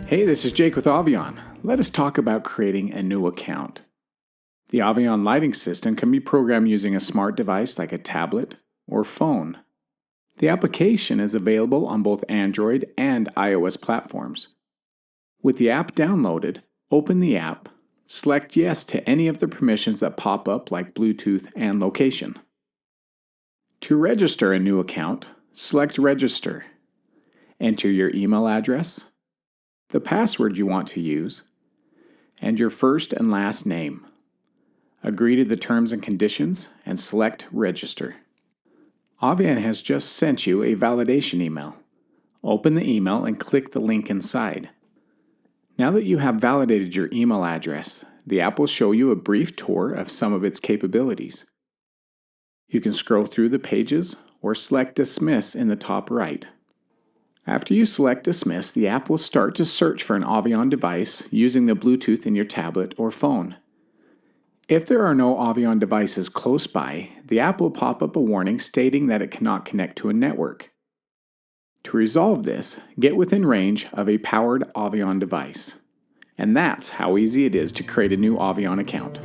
Hey, this is Jake with Avi-on. Let us talk about creating a new account. The Avi-on lighting system can be programmed using a smart device like a tablet or phone. The application is available on both Android and iOS platforms. With the app downloaded, open the app, select Yes to any of the permissions that pop up like Bluetooth and location. To register a new account, select Register. Enter your email address, the password you want to use, and your first and last name. Agree to the terms and conditions and select Register. Avi-on has just sent you a validation email. Open the email and click the link inside. Now that you have validated your email address, the app will show you a brief tour of some of its capabilities. You can scroll through the pages or select Dismiss in the top right. After you select Dismiss, the app will start to search for an Avi-on device using the Bluetooth in your tablet or phone. If there are no Avi-on devices close by, the app will pop up a warning stating that it cannot connect to a network. To resolve this, get within range of a powered Avi-on device. And that's how easy it is to create a new Avi-on account.